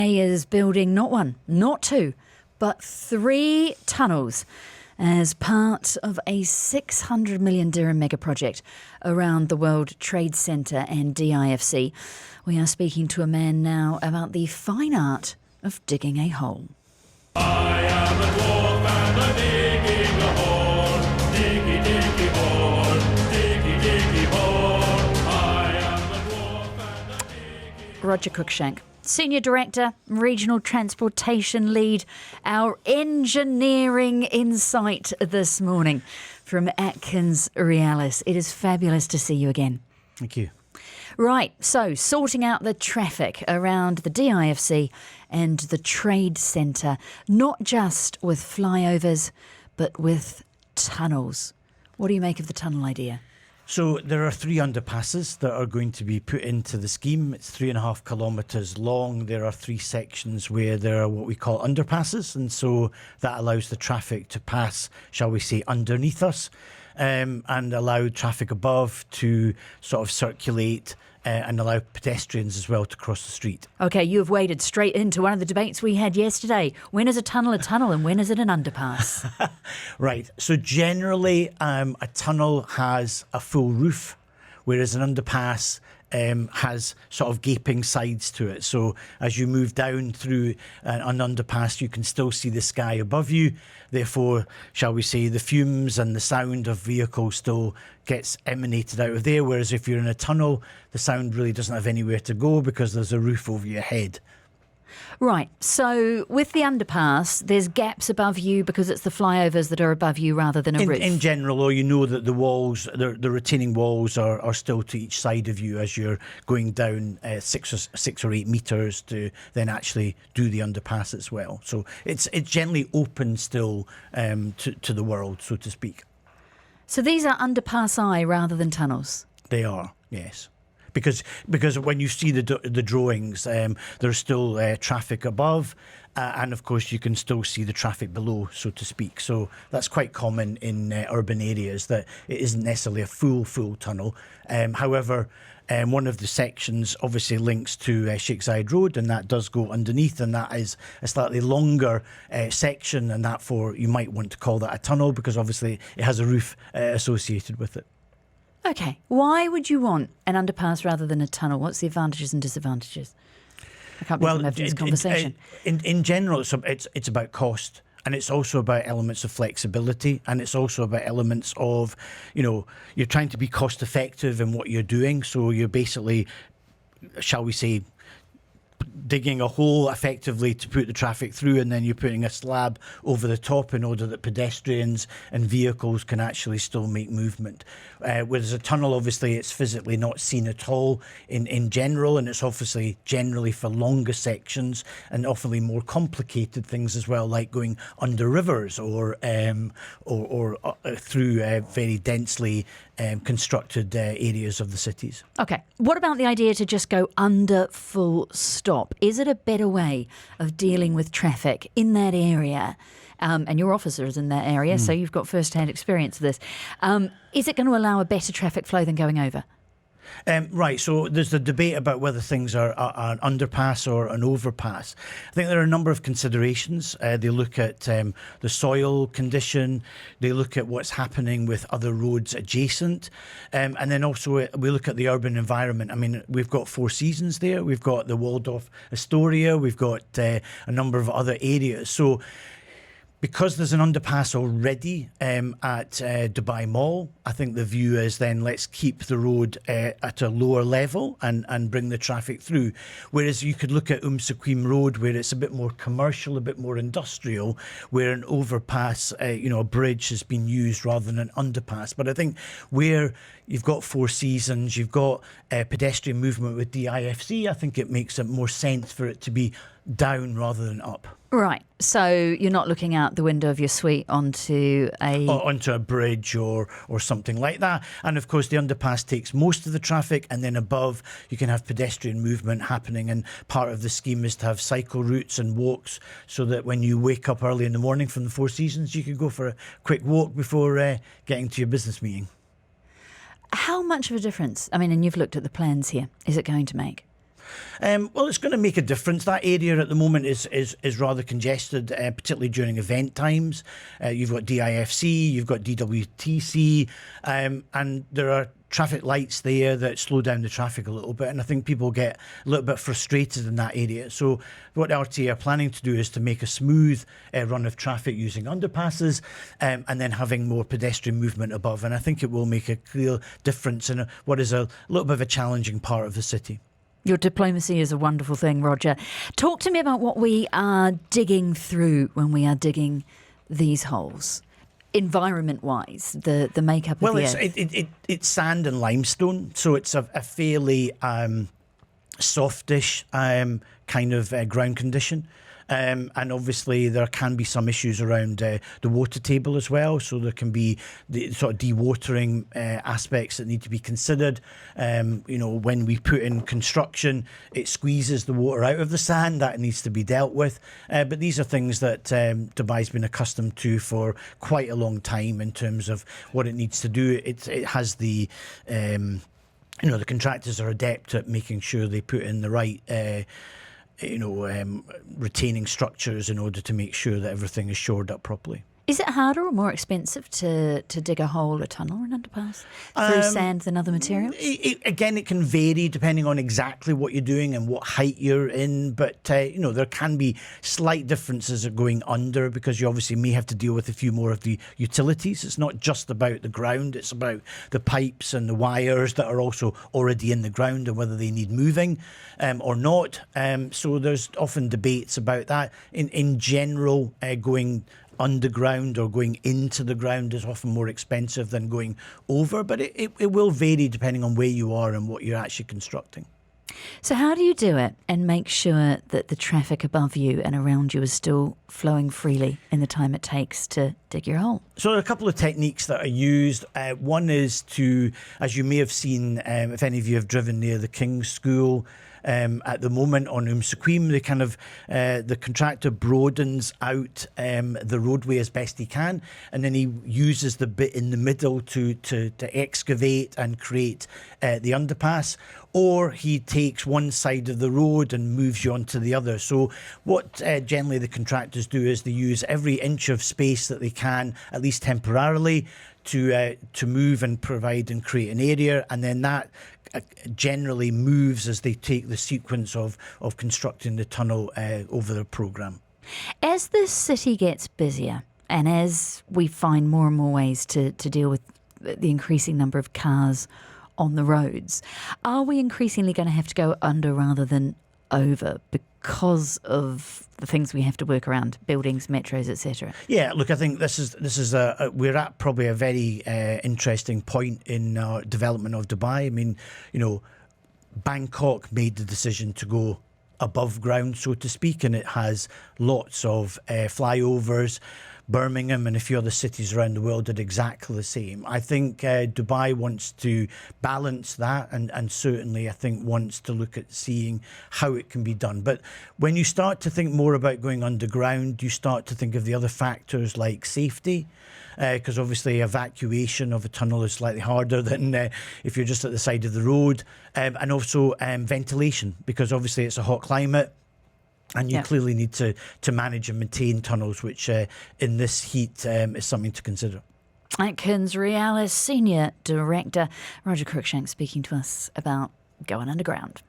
Is building not one, not two, but 3 tunnels as part of a 600 million dirham mega project around the World Trade Center and DIFC. We are speaking to a man now about the fine art of digging a hole. I am a dwarf and I'm digging a hole. Diggy, diggy hole. Diggy, diggy hole. I am a dwarf and I'm digging. Roger Cruickshank, Senior Director, Regional Transportation Lead, our engineering insight this morning from AtkinsRéalis. It is fabulous to see you again. Thank you. Right, so sorting out the traffic around the DIFC and the Trade Centre, not just with flyovers, but with tunnels. What do you make of the tunnel idea? So there are 3 underpasses that are going to be put into the scheme. It's 3.5 kilometres long. There are 3 sections where there are what we call underpasses, and so that allows the traffic to pass, shall we say, underneath us, and allow traffic above to sort of circulate and allow pedestrians as well to cross the street. OK, you have waded straight into one of the debates we had yesterday. When is a tunnel and when is it an underpass? Right. So generally, a tunnel has a full roof, whereas an underpass has sort of gaping sides to it. So as you move down through an underpass, you can still see the sky above you. Therefore, shall we say, the fumes and the sound of vehicles still gets emanated out of there. Whereas if you're in a tunnel, the sound really doesn't have anywhere to go because there's a roof over your head. Right, so with the underpass, there's gaps above you because it's the flyovers that are above you rather than a roof. In general, or you know that the walls, the retaining walls are still to each side of you as you're going down 6 or 8 metres to then actually do the underpass as well. So it's generally open still to the world, so to speak. So these are underpass-I rather than tunnels? They are, yes. Because when you see the drawings, there's still traffic above, and of course you can still see the traffic below, so to speak. So that's quite common in urban areas, that it isn't necessarily a full tunnel. However, one of the sections obviously links to Sheikh Zayed Road, and that does go underneath, and that is a slightly longer section, and therefore you might want to call that a tunnel because obviously it has a roof associated with it. OK, why would you want an underpass rather than a tunnel? What's the advantages and disadvantages? I can't believe I'm having this conversation. In general, it's about cost, and it's also about elements of flexibility, and it's also about elements of, you're trying to be cost effective in what you're doing. So you're basically, shall we say, digging a hole effectively to put the traffic through, and then you're putting a slab over the top in order that pedestrians and vehicles can actually still make movement. Whereas a tunnel, obviously, it's physically not seen at all in general, and it's obviously generally for longer sections and awfully more complicated things as well, like going under rivers or through very densely constructed areas of the cities. OK, what about the idea to just go under full stop? Is it a better way of dealing with traffic in that area? And your officer is in that area, so you've got first-hand experience of this. Is it going to allow a better traffic flow than going over? Right, so there's the debate about whether things are an underpass or an overpass. I think there are a number of considerations. They look at the soil condition, they look at what's happening with other roads adjacent, and then also we look at the urban environment. I mean, we've got Four Seasons there, we've got the Waldorf Astoria, we've got a number of other areas. So because there's an underpass already at Dubai Mall, I think the view is then let's keep the road at a lower level and bring the traffic through. Whereas you could look at Saquim Road, where it's a bit more commercial, a bit more industrial, where an overpass, a bridge has been used rather than an underpass. But I think where you've got Four Seasons, you've got pedestrian movement with DIFC, I think it makes more sense for it to be down rather than up. Right, so you're not looking out the window of your suite onto a bridge or something like that. And of course the underpass takes most of the traffic, and then above you can have pedestrian movement happening, and part of the scheme is to have cycle routes and walks so that when you wake up early in the morning from the Four Seasons you could go for a quick walk before getting to your business meeting. How much of a difference, I mean, and you've looked at the plans here, is it going to make? Well, it's going to make a difference. That area at the moment is rather congested, particularly during event times. You've got DIFC, you've got DWTC, and there are traffic lights there that slow down the traffic a little bit, and I think people get a little bit frustrated in that area. So what RTA are planning to do is to make a smooth run of traffic using underpasses, and then having more pedestrian movement above, and I think it will make a clear difference in what is a little bit of a challenging part of the city. Your diplomacy is a wonderful thing, Roger. Talk to me about what we are digging through when we are digging these holes. Environment-wise, the makeup of the earth. It's sand and limestone, so it's a fairly softish kind of ground condition. And obviously there can be some issues around the water table as well, so there can be the sort of dewatering aspects that need to be considered. When we put in construction, it squeezes the water out of the sand. That needs to be dealt with. But these are things that Dubai's been accustomed to for quite a long time in terms of what it needs to do. It has the the contractors are adept at making sure they put in the right retaining structures in order to make sure that everything is shored up properly. Is it harder or more expensive to dig a hole, a tunnel, or an underpass through sand than other materials? Again, it can vary depending on exactly what you're doing and what height you're in. But, there can be slight differences of going under, because you obviously may have to deal with a few more of the utilities. It's not just about the ground. It's about the pipes and the wires that are also already in the ground and whether they need moving or not. So there's often debates about that. In general, going underground or going into the ground is often more expensive than going over, but it will vary depending on where you are and what you're actually constructing. So how do you do it and make sure that the traffic above you and around you is still flowing freely in the time it takes to dig your hole? So there are a couple of techniques that are used. One is to, as you may have seen, if any of you have driven near the King's School, at the moment on Mustaqbal, the contractor broadens out the roadway as best he can, and then he uses the bit in the middle to excavate and create the underpass, or he takes one side of the road and moves you onto the other. So what generally the contractors do is they use every inch of space that they can, at least temporarily, to move and provide and create an area, and then that generally moves as they take the sequence of constructing the tunnel over the programme. As the city gets busier and as we find more and more ways to deal with the increasing number of cars on the roads, are we increasingly going to have to go under rather than over because of the things we have to work around, buildings, metros, etc.? Yeah, look, I think this is we're at probably a very interesting point in our development of Dubai. I mean, Bangkok made the decision to go above ground, so to speak, and it has lots of flyovers. Birmingham and a few other cities around the world did exactly the same. I think Dubai wants to balance that, and certainly I think wants to look at seeing how it can be done. But when you start to think more about going underground, you start to think of the other factors like safety, because obviously evacuation of a tunnel is slightly harder than if you're just at the side of the road, and also ventilation, because obviously it's a hot climate. And you clearly need to manage and maintain tunnels, which in this heat is something to consider. AtkinsRéalis Senior Director Roger Cruickshank speaking to us about going underground.